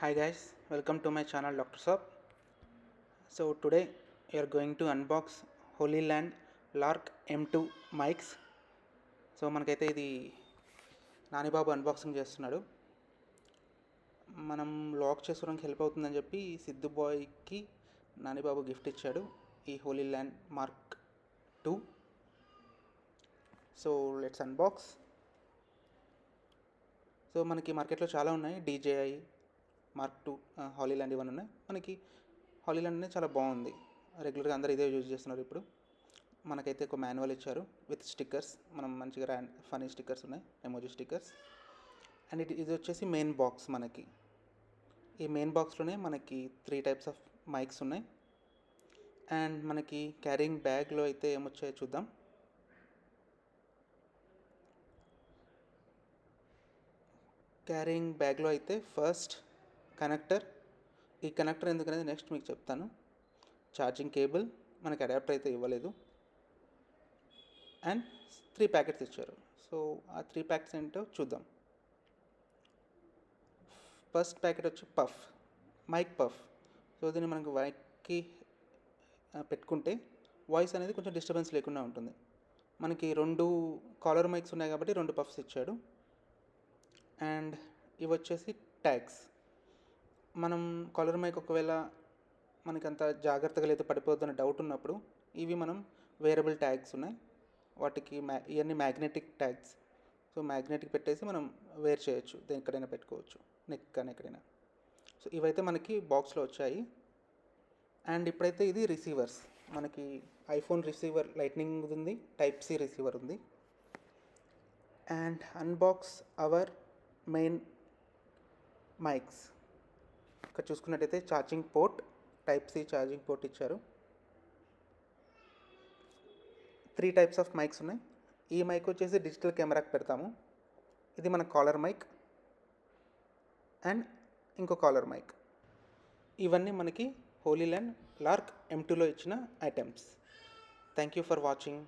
Hi guys, welcome to my channel Dr. Sop. So today we are going to unbox Holy Land Lark M2 mics. So మనకైతే ఇది Nanibabu unboxing చేస్తున్నాడు. మనం lock చేసుకోవడానికి help అవుతుందని చెప్పి సిద్ధు బాయ్కి నానిబాబు గిఫ్ట్ ఇచ్చాడు ఈ Holi land mark 2. So let's unbox. So మనకి మార్కెట్లో చాలా ఉన్నాయి, DJI మార్క్ 2, హోలీ ల్యాండ్ ఇవన్నీ ఉన్నాయి. మనకి హోలీ ల్యాండ్ అనేది చాలా బాగుంది, రెగ్యులర్గా అందరూ ఇదే యూజ్ చేస్తున్నారు. ఇప్పుడు మనకైతే ఒక మాన్యువల్ ఇచ్చారు విత్ స్టిక్కర్స్. మనం మంచిగా ఫనీ స్టిక్కర్స్ ఉన్నాయి, ఎమోజీ స్టిక్కర్స్. అండ్ ఇది వచ్చేసి మెయిన్ బాక్స్. మనకి ఈ మెయిన్ బాక్స్లోనే మనకి 3 టైప్స్ ఆఫ్ మైక్స్ ఉన్నాయి. అండ్ మనకి క్యారింగ్ బ్యాగ్లో అయితే ఏమొచ్చాయో చూద్దాం. క్యారింగ్ బ్యాగ్లో అయితే ఫస్ట్ కనెక్టర్. ఈ కనెక్టర్ ఎందుకనేది నెక్స్ట్ మీకు చెప్తాను. ఛార్జింగ్ కేబుల్, మనకి అడాప్టర్ అయితే ఇవ్వలేదు. అండ్ 3 ప్యాకెట్స్ ఇచ్చారు. సో ఆ 3 ప్యాకెట్స్ ఏంటో చూద్దాం. ఫస్ట్ ప్యాకెట్ వచ్చి మైక్ పఫ్. సో దీన్ని మనకు మైక్కి పెట్టుకుంటే వాయిస్ అనేది కొంచెం డిస్టర్బెన్స్ లేకుండా ఉంటుంది. మనకి 2 కాలర్ మైక్స్ ఉన్నాయి కాబట్టి 2 పఫ్స్ ఇచ్చాడు. అండ్ ఇవి వచ్చేసి ట్యాగ్స్. మనం కాలర్ మైక్ ఒకవేళ మనకి అంత జాగ్రత్తగా లేదు, పడిపోతుందని డౌట్ ఉన్నప్పుడు ఇవి మనం వేరబుల్ ట్యాగ్స్ ఉన్నాయి, వాటికి ఇవన్నీ మ్యాగ్నెటిక్ ట్యాగ్స్. సో మ్యాగ్నెటిక్ పెట్టేసి మనం వేర్ చేయొచ్చు, ఎక్కడైనా పెట్టుకోవచ్చు, నెక్ కానీ ఎక్కడైనా. సో ఇవైతే మనకి బాక్స్లో వచ్చాయి. అండ్ ఇప్పుడైతే ఇది రిసీవర్స్. మనకి ఐఫోన్ రిసీవర్ లైట్నింగ్ ఉంది, టైప్ సి రిసీవర్ ఉంది. And unbox our main mics. ఇక్కడ చూసుకున్నట్టయితే charging port, type C charging port ఇచ్చారు. 3 టైప్స్ ఆఫ్ మైక్స్ ఉన్నాయి. ఈ మైక్ వచ్చేసి డిజిటల్ కెమెరాకి పెడతాము. ఇది మన కాలర్ మైక్ అండ్ ఇంకో కాలర్ మైక్. ఇవన్నీ మనకి హోలీ ల్యాండ్ లార్క్ M2లో ఇచ్చిన items. Thank you for watching.